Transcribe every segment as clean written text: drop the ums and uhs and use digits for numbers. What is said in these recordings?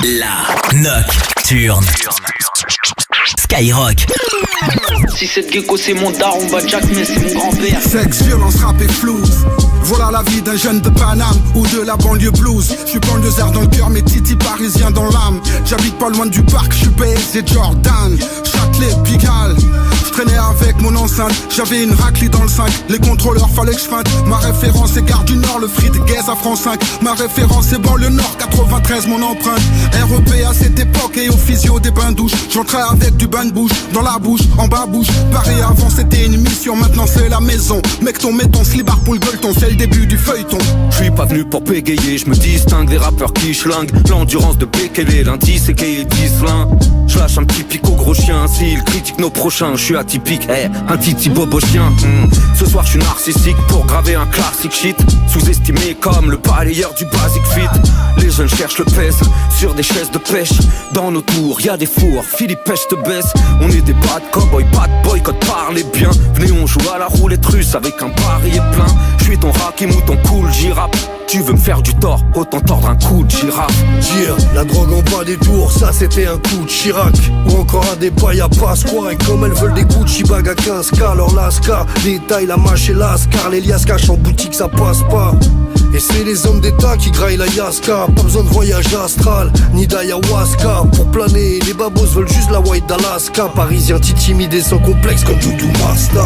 La Nocturne. Skyrock. Si cette gecko c'est mon daron, bah Jack mais c'est mon grand-père. Sexe, violence, rap et flouze. Voilà la vie d'un jeune de Paname ou de la banlieue blues. Je suis banlieusard dans le cœur, mais titi parisien dans l'âme. J'habite pas loin du parc, je suis BS Jordan. Châtelet, Pigalle. Je traînais avec mon enceinte, j'avais une raclée dans le 5. Les contrôleurs fallait que je feinte. Ma référence est Gare du Nord, le frites gaze à France 5. Ma référence est banlieue Nord, 93 mon empreinte. REP à cette époque et au physio des bains douches. J'entrais avec du bain de bouche, dans la bouche, en bas bouche. Paris avant c'était une mission, maintenant c'est la maison. Mec ton ton slibard pour le gueuleton, c'est le début du feuilleton. Je suis pas venu pour bégayer, je me distingue des rappeurs qui schlinguent. L'endurance de Bekele, l'indice c'est qu'il est Gislin. Je lâche un petit pic au gros chien, s'il critique nos prochains, je suis atypique, un titi bobo chien. Ce soir je suis narcissique pour graver un classique shit. Sous-estimé comme le balayeur du Basic Fit. Les jeunes cherchent le pèse sur des chaises de pêche. Dans nos tours, y'a des fours, Philippe pêche te baisse. On est des bad cowboys, bad boycott, parlez bien. Venez on joue à la roulette russe avec un barillet plein. Je suis ton Rakim ou ton cool girafe. Tu veux me faire du tort, autant tordre un coup de girafe. La drogue en bas des tours, ça c'était un coup de Chirac. Ou encore un des pailles à Pasqua. Et comme elles veulent des Gucci bags à 15K, alors Lasca, les tailles, la mâche et l'ascar. Les liasses cachent en boutique, ça passe pas. Et c'est les hommes d'état qui graillent la Yaska. Pas besoin de voyage astral, ni d'ayahuasca. Pour planer, les babos veulent juste la white d'Alaska. Parisien timide et sans complexe comme Doudou Masta.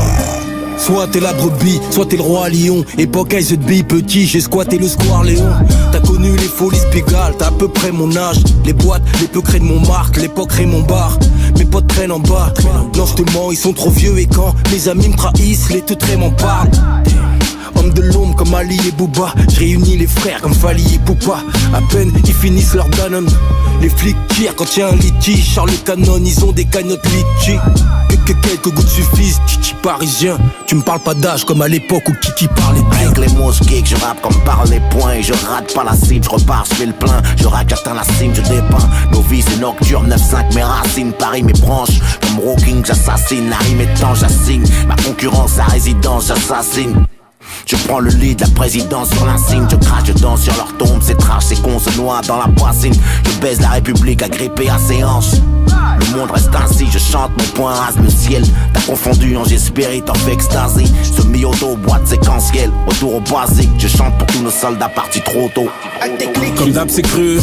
Soit t'es la brebis, soit t'es le roi lion. Époque AZB petit, j'ai squatté le square Léon. T'as connu les folies Pigalle, t'as à peu près mon âge. Les boîtes, les peucrés de Montmartre, l'époque Raymond Barre. Mes potes traînent en bas, non je te mens, ils sont trop vieux. Et quand mes amis me trahissent, les teutrés m'en parlent. Homme de l'ombre comme Ali et Booba. Je réunis les frères comme Fali et Poupa. À peine ils finissent leur Danone. Les flics tirent quand y'a un litige. Charles Canon, ils ont des cagnottes litchi. Que quelques gouttes suffisent, Kiki parisien. Tu me parles pas d'âge comme à l'époque où Kiki parlait bien. Avec les mosquées que je rappe comme par les points. Je rate pas la cible, je repars, je fais le plein. Je rack, j'atteins la cime, je dépeins. Nos vies c'est nocturne, 9-5 mes racines. Paris mes branches, comme Rocking j'assassine. La rime étant j'assigne, ma concurrence à résidence j'assassine. Je prends le lead, la présidence sur l'insigne. Je crache, je danse sur leur tombe. C'est trash, c'est con, se noie dans la bassine. Je baise la République agrippée à ses hanches. Le monde reste ainsi, je chante, mon poing rase le ciel. T'as confondu Angers Spirit en fait extasie. Semi-auto, boîte séquentielle, retour au basique. Je chante pour tous nos soldats partis trop tôt. Comme d'hab c'est cru,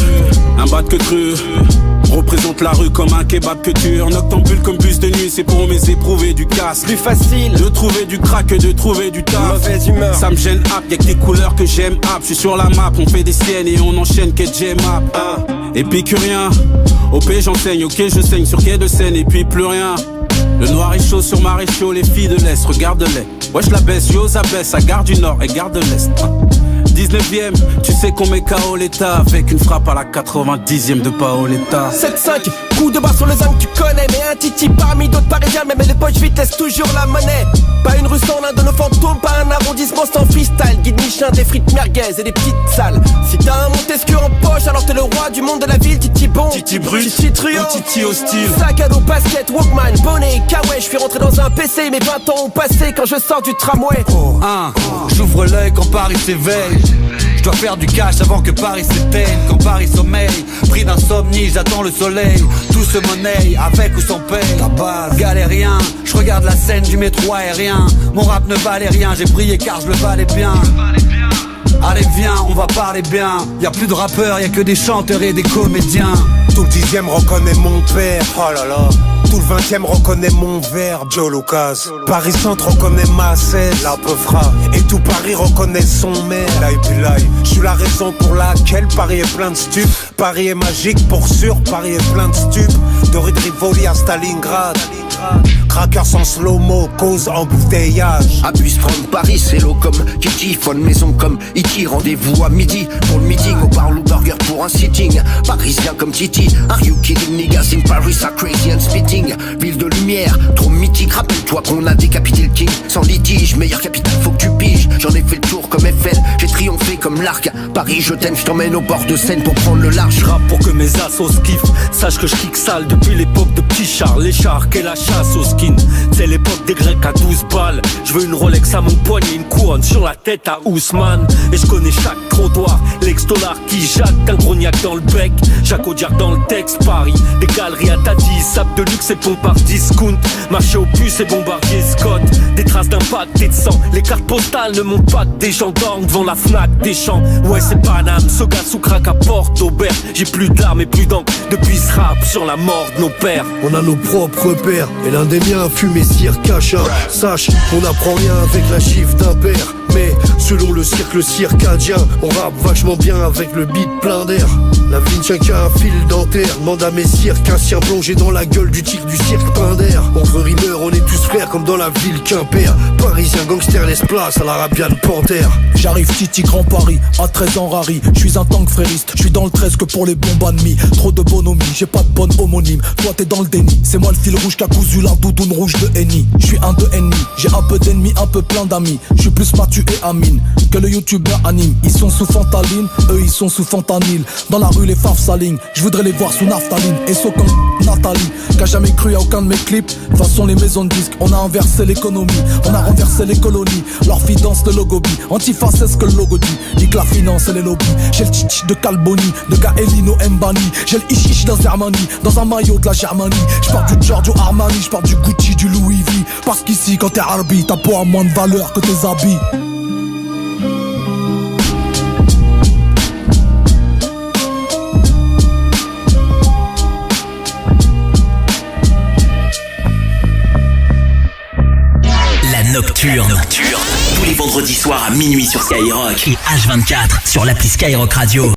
un bat que cru. Représente la rue comme un kebab que tu en noctambule comme bus de nuit, c'est pour mes éprouvés du casse. Plus facile de trouver du crack que de trouver du taf. Mauvaise humeur. Ça me gêne hap, y'a que des couleurs que j'aime hap. Je suis sur la map, on fait des siennes et on enchaîne quai de G-Map. Épicurien, OP j'enseigne, ok je saigne sur quai de Seine et puis plus rien. Le noir est chaud sur maréchaux, les filles de l'Est, regarde-les. Wesh la baisse, yo ça baisse, à Gare du Nord et Gare de l'Est. 19ème, tu sais qu'on met KO l'état avec une frappe à la 90ème de Paoletta. 7-5, coup de barre sur le zinc, tu connais. Mais un titi parmi d'autres parisiens, même les poches vides laissent toujours la monnaie. Pas une rue sans l'un de nos fantômes, pas un arrondissement sans freestyle. Guide Michelin, des frites merguez et des petites salles. Si t'as un Montesquieu en poche, alors t'es le roi du monde de la ville. Titi bon, Titi brut, Titi truand, Titi hostile. sac à dos, basket, Walkman, bonnet, kawaii. Je suis rentré dans un PC, mes 20 ans ont passé quand je sors du tramway. J'ouvre l'œil quand Paris s'éveille. Je dois faire du cash avant que Paris s'éteigne. Quand Paris sommeille, pris d'insomnie, j'attends le soleil. Tout se monnaie, avec ou sans paye. Galérien, je regarde la scène du métro aérien. Mon rap ne valait rien, j'ai prié car je le valais bien. Allez viens, on va parler bien. Y'a plus de rappeurs, y'a que des chanteurs et des comédiens. Tout le 10ème reconnaît mon père, oh là là. Tout le 20ème reconnaît mon verre, Joe Lucas. Paris Centre reconnaît ma 16, la Peufra. Et tout Paris reconnaît son maire, là et puis là. Je suis la raison pour laquelle Paris est plein de stupes. Paris est magique pour sûr, Paris est plein de stupes. De rue de Rivoli à Stalingrad. Cracker sans slow-mo, cause embouteillage. Abuse from Paris, c'est l'eau comme Kiki. Phone maison comme Iki, rendez-vous à midi. Pour le meeting, au bar ou burger pour un sitting. Parisien comme Titi, are you kidding niggas in Paris are crazy and spitting. Ville de lumière, trop mythique, rappelle-toi qu'on a décapité le king. Sans litige, meilleure capitale, faut que tu piges. J'en ai fait le tour comme Eiffel, j'ai triomphé comme l'arc. Paris, je t'aime, je t'emmène au bord de Seine pour prendre le large. Je rappe pour que mes assos kiffent. Sache que je kick sale depuis l'époque de Petit Charles. Les charques et la chasse au skin. C'est l'époque des Grecs à 12 balles. Je veux une Rolex à mon poignet, une couronne sur la tête à Ousmane. Et je connais chaque trottoir. L'ex-dollar qui jacque, un grognac dans le bec. Jacques Audiard dans le texte, Paris. Des galeries à Tati, sable de luxe et pompe par discount. Marché aux puces et bombardier Scott. Des traces d'impact et de sang. Les cartes postales ne montent pas que des gendarmes devant la Fnac des champs. Ouais, c'est Paname, Soga sous crack à Porte Aubert. J'ai plus d'armes et plus d'encre depuis ce rap sur la mort de nos pères. On a nos propres repères, et l'un des miens fume et cire cache. Sache, on n'apprend rien avec la gifle d'un père. Mais selon le cercle circadien, on rappe vachement bien avec le beat plein d'air. La vie ne tient qu'à un fil dentaire. Demande à mes circassiens plongés dans la gueule du tigre du cirque Pinder. Entre rimeurs, on est tous frères comme dans la ville Quimper. Parisien gangster laisse place à l'arabiane panthère. J'arrive Titi Grand Paris, à 13 ans rari. J'suis un tank frériste, j'suis dans le 13 que pour les bombes ennemies. Trop de bonhomie, j'ai pas de bonne homonyme. Toi t'es dans le déni, c'est moi le fil rouge qu'a cousu la doudoune rouge de Henny. J'suis un de ennemi, j'ai un peu d'ennemis, un peu plein d'amis. J'suis plus Mathieu et Amine que le youtubeur anime. Ils sont sous fentanyl, eux ils sont sous fentanyl. Dans la rue les faves s'alignent, j'voudrais les voir sous naphtaline. Et sauf comme Nathalie, qu'a jamais cru à aucun de mes clips. De toute façon les maisons de disques, on a inversé l'économie. On a renversé les colonies, leur fille danse le logobi. Antifa c'est ce que le logo dit, nique la finance et les lobbies. J'ai le tchitch de Calboni, de Gaelino Mbani. J'ai le ichichi d'un Zermani, dans un maillot de la Germanie. J'parle du Giorgio Armani, j'parle du Gucci, du Louis V. Parce qu'ici quand t'es Arbi, ta peau a moins de valeur que tes habits. Nocturne. Tous les vendredis soirs à minuit sur Skyrock et H24 sur l'appli Skyrock Radio.